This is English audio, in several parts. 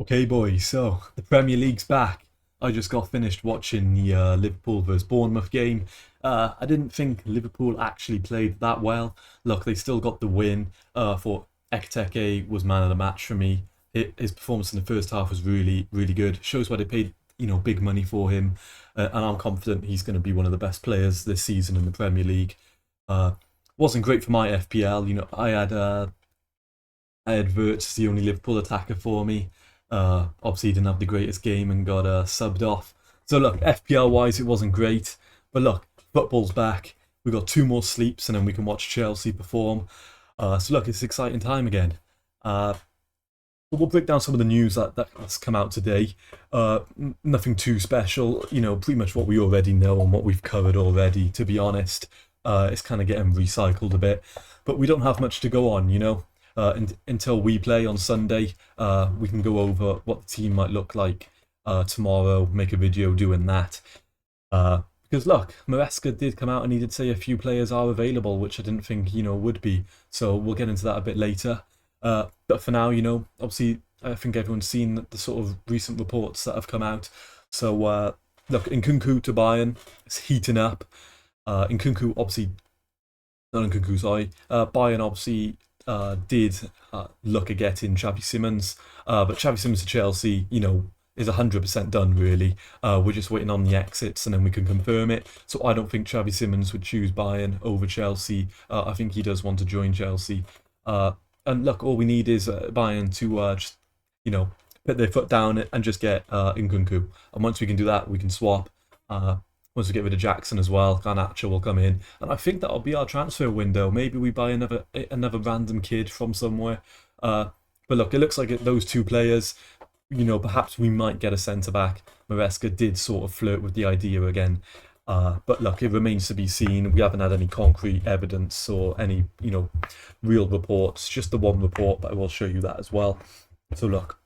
Okay, boys, so the Premier League's back. I just got finished watching the Liverpool versus Bournemouth game. I didn't think Liverpool actually played that well. Look, they still got the win. For Ekiteke was man of the match for me. His performance in the first half was really, really good. Shows why they paid, big money for him, and I'm confident he's going to be one of the best players this season in the Premier League. Uh, wasn't great for my FPL. I had Wirtz, the only Liverpool attacker for me. Obviously, he didn't have the greatest game and got subbed off. So look, FPL wise, it wasn't great. But look, football's back. We got two more sleeps, and then we can watch Chelsea perform. So look, it's an exciting time again. Uh, but we'll break down some of the news that's come out today. Nothing too special. Pretty much what we already know and what we've covered already. To be honest, it's kind of getting recycled a bit. But we don't have much to go on. Until we play on Sunday, we can go over what the team might look like tomorrow, make a video doing that. Because look, Maresca did come out and he did say a few players are available, which I didn't think, would be. So we'll get into that a bit later. But for now, obviously, I think everyone's seen the sort of recent reports that have come out. So look, Nkunku to Bayern, it's heating up. Nkunku obviously, not Nkunku, sorry. Bayern obviously did look at getting Xavi Simons, but Xavi Simons to Chelsea, is 100% done really. We're just waiting on the exits and then we can confirm it. So I don't think Xavi Simons would choose Bayern over Chelsea. I think he does want to join Chelsea. And look, all we need is Bayern to just, put their foot down and just get Nkunku. And once we can do that, we can swap. Once we get rid of Jackson as well, Garnacho will come in, and I think that'll be our transfer window. Maybe we buy another random kid from somewhere. But look, it looks like those two players. Perhaps we might get a centre back. Maresca did sort of flirt with the idea again. But look, it remains to be seen. We haven't had any concrete evidence or any, real reports. Just the one report, but I will show you that as well. So look,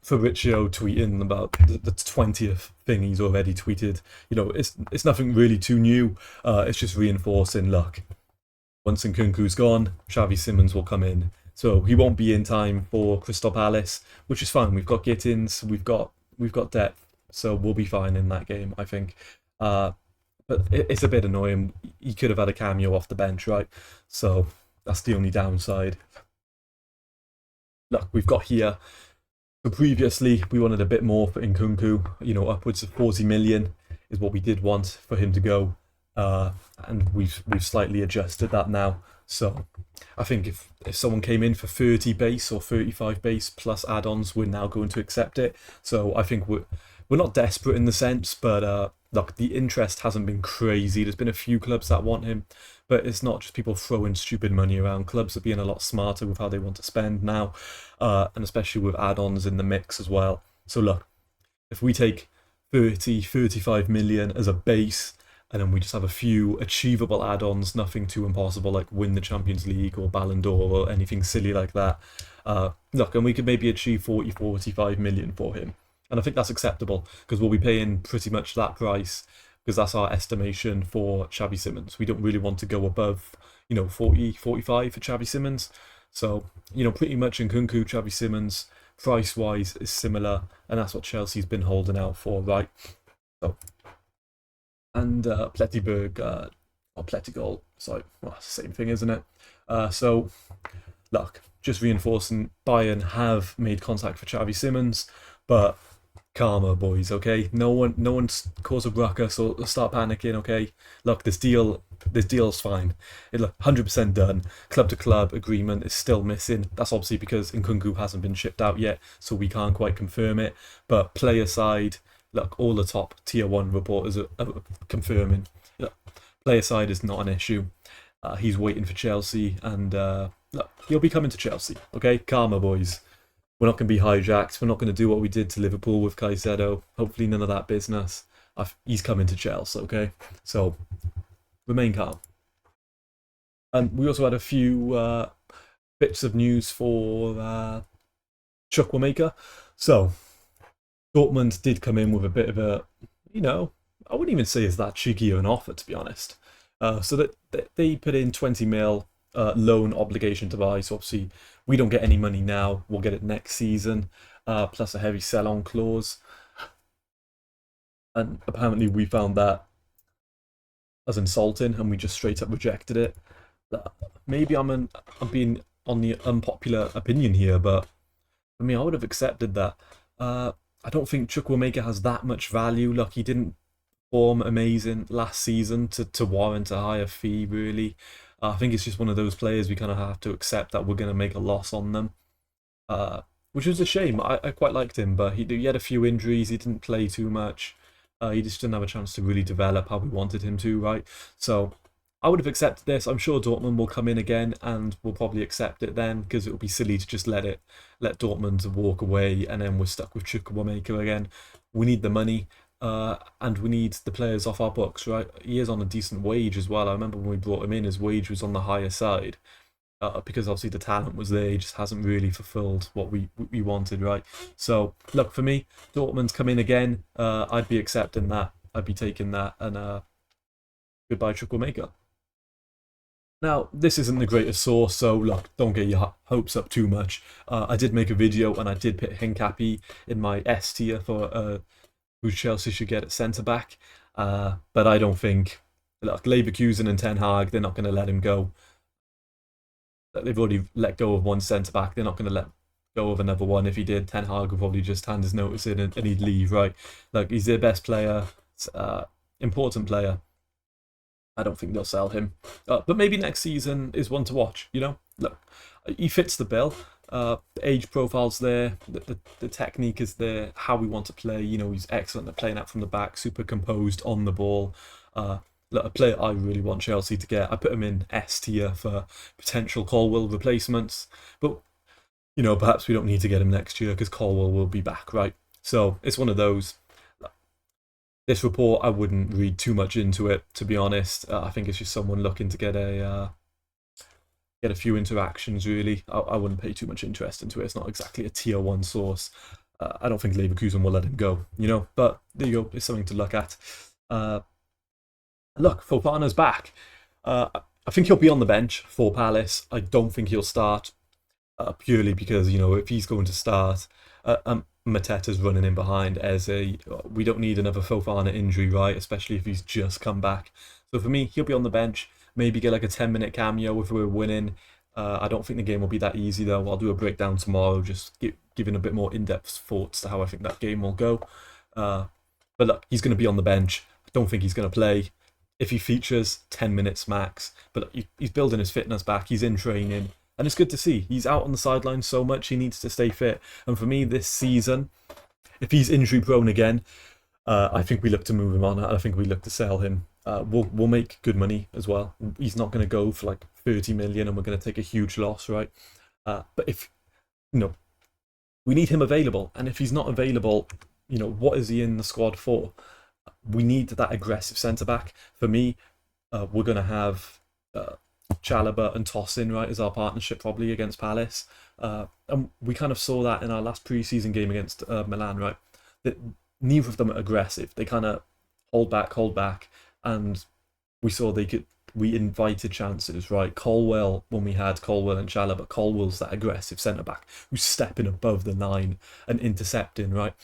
Fabrizio tweeting about the 20th thing he's already tweeted. It's nothing really too new. It's just reinforcing, look, once Nkunku's gone, Xavi Simons will come in. So he won't be in time for Crystal Palace, which is fine. We've got Gittins, we've got depth, so we'll be fine in that game, I think. But it's a bit annoying. He could have had a cameo off the bench, right? So that's the only downside. Look, we've got here. So previously, we wanted a bit more for Nkunku. Upwards of 40 million is what we did want for him to go, and we've slightly adjusted that now. So I think if someone came in for 30 base or 35 base plus add-ons, we're now going to accept it. So I think we're not desperate in the sense, but look, the interest hasn't been crazy. There's been a few clubs that want him, but it's not just people throwing stupid money around. Clubs are being a lot smarter with how they want to spend now, and especially with add-ons in the mix as well. So look, if we take 35 million as a base, and then we just have a few achievable add-ons, nothing too impossible like win the Champions League or Ballon d'Or or anything silly like that. Look, and we could maybe achieve 45 million for him. And I think that's acceptable because we'll be paying pretty much that price because that's our estimation for Xavi Simons. We don't really want to go above, 40, 45 for Xavi Simons. So, pretty much Nkunku, Xavi Simons, price-wise is similar, and that's what Chelsea's been holding out for, right? So, and Plettenberg, or Plettigol, sorry, well, it's the same thing, isn't it? So, look, just reinforcing, Bayern have made contact for Xavi Simons, but calmer, boys, okay? No one's cause a ruckus or start panicking, okay? Look, this deal's fine. It look 100% done. Club to club agreement is still missing. That's obviously because Nkunku hasn't been shipped out yet, so we can't quite confirm it. But player side, look, all the top tier one reporters are confirming. Look, player side is not an issue. He's waiting for Chelsea, and look, he'll be coming to Chelsea, okay? Calmer, boys. We're not going to be hijacked. We're not going to do what we did to Liverpool with Caicedo. Hopefully none of that business. He's coming to Chelsea, okay? So remain calm. And we also had a few bits of news for Chukwuemeka. So Dortmund did come in with a bit of a, I wouldn't even say it's that cheeky of an offer, to be honest. So that they put in 20 mil loan obligation to buy. So obviously we don't get any money now. We'll get it next season. plus a heavy sell-on clause. And apparently we found that as insulting, and we just straight up rejected it. Maybe I'm being on the unpopular opinion here, but for me, I would have accepted that. I don't think Chukwuemeka has that much value. Look, he didn't perform amazing last season to warrant a higher fee, really. I think it's just one of those players we kind of have to accept that we're going to make a loss on them. Which was a shame. I quite liked him, but he had a few injuries. He didn't play too much. He just didn't have a chance to really develop how we wanted him to, right? So I would have accepted this. I'm sure Dortmund will come in again and we'll probably accept it then, because it would be silly to just let Dortmund walk away and then we're stuck with Chukwuemeka again. We need the money. And we need the players off our books, right? He is on a decent wage as well. I remember when we brought him in, his wage was on the higher side, because obviously the talent was there. He just hasn't really fulfilled what we wanted, right? So look, for me, Dortmund's come in again. I'd be accepting that. I'd be taking that, and goodbye Chukwuemeka. Now, this isn't the greatest source, so look, don't get your hopes up too much. I did make a video and I did put Nkunku in my S tier for who Chelsea should get at centre-back. But I don't think, look, Leverkusen and Ten Hag, they're not going to let him go. They've already let go of one centre-back. They're not going to let go of another one. If he did, Ten Hag would probably just hand his notice in and he'd leave, right? Like, he's their best player, important player. I don't think they'll sell him. But maybe next season is one to watch, you know? Look, he fits the bill. The age profile's there, the technique is there, how we want to play. You know, he's excellent at playing out from the back, super composed on the ball. Look, a player I really want Chelsea to get. I put him in S tier for potential Colwill replacements. But, you know, perhaps we don't need to get him next year because Colwill will be back, right? So it's one of those. This report, I wouldn't read too much into it, to be honest. I think it's just someone looking to get a few interactions, really. I wouldn't pay too much interest into it. It's not exactly a tier 1 source. I don't think Leverkusen will let him go, you know. But there you go. It's something to look at. Look, Fofana's back. I think he'll be on the bench for Palace. I don't think he'll start, purely because, you know, if he's going to start, Mateta's running in behind Eze. We don't need another Fofana injury, right? Especially if he's just come back. So for me, he'll be on the bench. Maybe get like a 10-minute cameo if we're winning. I don't think the game will be that easy, though. I'll do a breakdown tomorrow, just giving a bit more in-depth thoughts to how I think that game will go. But look, he's going to be on the bench. I don't think he's going to play. If he features, 10 minutes max. But look, he's building his fitness back. He's in training. And it's good to see. He's out on the sidelines so much. He needs to stay fit. And for me, this season, if he's injury prone again, I think we look to move him on. I think we look to sell him. We'll make good money as well. He's not going to go for like 30 million and we're going to take a huge loss, right? But if, you know, we need him available. And if he's not available, you know, what is he in the squad for? We need that aggressive centre-back. For me, we're going to have Chalobah and Tosin, right, as our partnership probably against Palace. And we kind of saw that in our last pre-season game against Milan, right? That neither of them are aggressive. They kind of hold back, and we saw we invited chances, right? Colwill, when we had Colwill and Chalobah, Colwill's that aggressive centre-back who's stepping above the line and intercepting, right?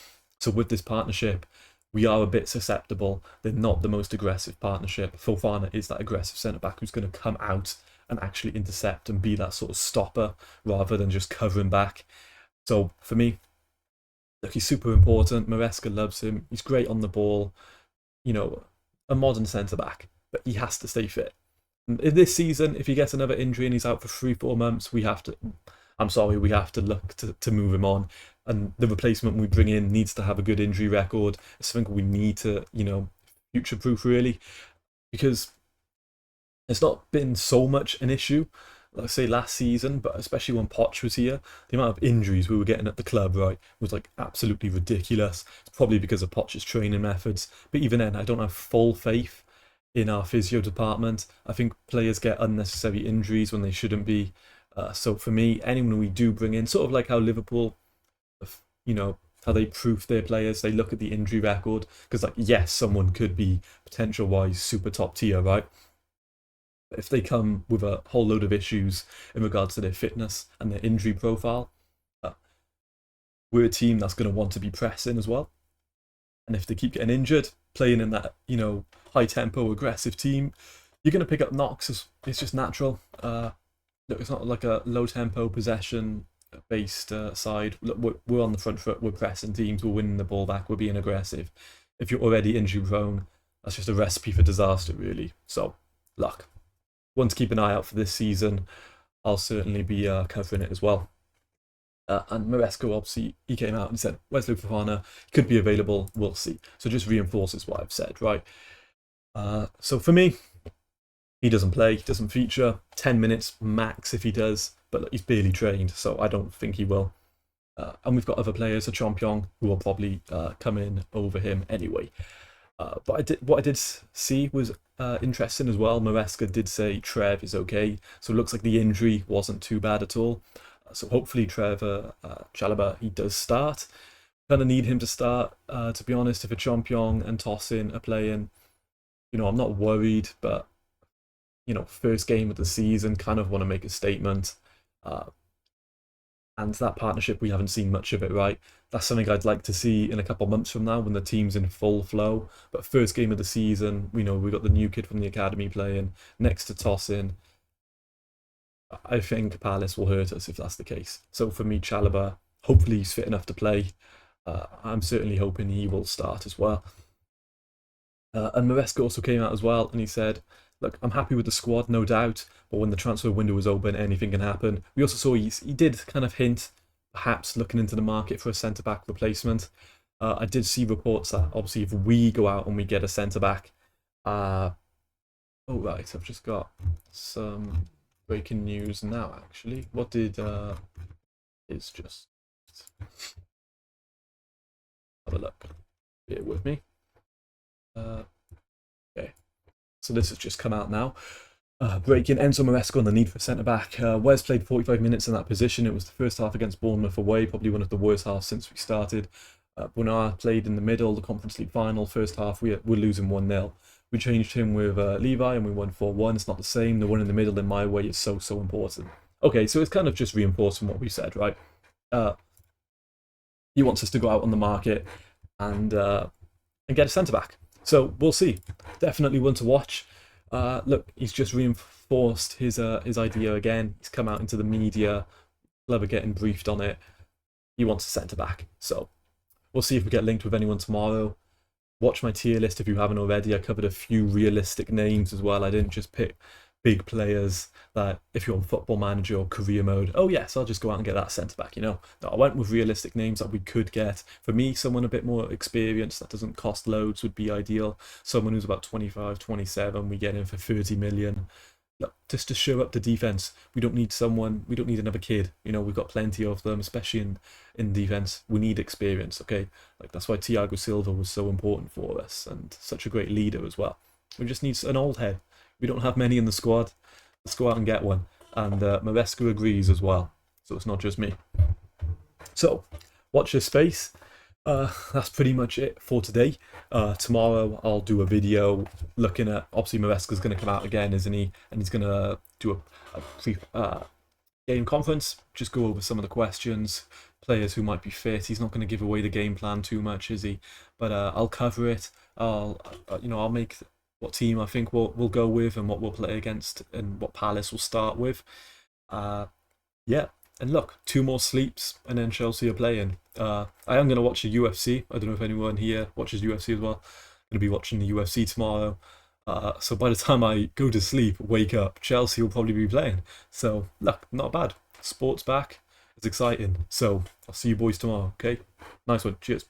So with this partnership, we are a bit susceptible. They're not the most aggressive partnership. Fofana is that aggressive centre-back who's going to come out and actually intercept and be that sort of stopper rather than just covering back. So for me, look, he's super important. Maresca loves him. He's great on the ball. You know, a modern centre-back, but he has to stay fit. And in this season, if he gets another injury and he's out for 3-4 months, we have to look to move him on. And the replacement we bring in needs to have a good injury record. It's something we need to, you know, future-proof really, because it's not been so much an issue, like say last season, but especially when Poch was here, the amount of injuries we were getting at the club, right, was like absolutely ridiculous. It's probably because of Poch's training methods, but even then, I don't have full faith in our physio department. I think players get unnecessary injuries when they shouldn't be. So for me, anyone we do bring in, sort of like how Liverpool, you know, how they proof their players, they look at the injury record, because like, yes, someone could be potential wise super top tier, right? But if they come with a whole load of issues in regards to their fitness and their injury profile, we're a team that's going to want to be pressing as well. And if they keep getting injured, playing in that, high tempo, aggressive team, you're going to pick up knocks. It's just natural. Look, it's not like a low tempo possession based side. Look, we're on the front foot. We're pressing teams. We're winning the ball back. We're being aggressive. If you're already injury prone, that's just a recipe for disaster, really. So, look, one to keep an eye out for this season. I'll certainly be covering it as well. And Maresco, obviously, he came out and said, Wesley Fofana could be available, we'll see. So just reinforces what I've said, right? So for me, he doesn't play, he doesn't feature. 10 minutes max if he does, but look, he's barely trained, so I don't think he will. And we've got other players, a Champyong, who will probably come in over him anyway. But what I did see was interesting as well. Maresca did say Trev is okay, so it looks like the injury wasn't too bad at all. So hopefully Trevor Chalobah, he does start. Kind of need him to start, to be honest. If a Champyong and Tosin are playing, I'm not worried, but, first game of the season, kind of want to make a statement. And that partnership, we haven't seen much of it, right? That's something I'd like to see in a couple of months from now when the team's in full flow. But first game of the season, we've got the new kid from the academy playing next to Tosin. I think Palace will hurt us if that's the case. So for me, Chalobah, hopefully he's fit enough to play. I'm certainly hoping he will start as well. And Maresca also came out as well, and he said, look, I'm happy with the squad, no doubt, but when the transfer window is open, anything can happen. We also saw he did kind of hint, perhaps looking into the market for a centre-back replacement. I did see reports that, obviously, if we go out and we get a centre-back... oh, right, I've just got some... breaking news now, actually. What did it's just have a look. Bear with me. Okay, so this has just come out now. Breaking Enzo Maresca on the need for centre back. Wes played 45 minutes in that position. It was the first half against Bournemouth away, probably one of the worst halves since we started. Bonar played in the middle, the Conference League final. First half, we're losing 1-0. We changed him with Levi and we won 4-1. It's not the same. The one in the middle, in my way, is so important. Okay, so it's kind of just reinforcing what we said, right? He wants us to go out on the market and get a centre-back. So we'll see. Definitely one to watch. Look, he's just reinforced his idea again. He's come out into the media. Clever getting briefed on it. He wants a centre-back. So we'll see if we get linked with anyone tomorrow. Watch my tier list if you haven't already. I covered a few realistic names as well. I didn't just pick big players that if you're on Football Manager or career mode, oh yes, I'll just go out and get that centre-back, No, I went with realistic names that we could get. For me, someone a bit more experienced that doesn't cost loads would be ideal. Someone who's about 25, 27, we get in for 30 million. Look, just to show up the defence. We don't need another kid. We've got plenty of them, especially in defence. We need experience, okay? Like that's why Thiago Silva was so important for us and such a great leader as well. We just need an old head. We don't have many in the squad. Let's go out and get one. And Maresca agrees as well. So it's not just me. So, watch this space. That's pretty much it for today. Tomorrow I'll do a video looking at, obviously Maresca's going to come out again, isn't he? And he's going to do a pre-game conference, just go over some of the questions, players who might be fit. He's not going to give away the game plan too much, is he? But I'll cover it. I'll make what team I think we'll go with and what we'll play against and what Palace will start with. Yeah. And look, 2 more sleeps and then Chelsea are playing. I am going to watch the UFC. I don't know if anyone here watches UFC as well. I'm going to be watching the UFC tomorrow. So by the time I go to sleep, wake up, Chelsea will probably be playing. So look, not bad. Sport's back. It's exciting. So I'll see you boys tomorrow, okay? Nice one. Cheers.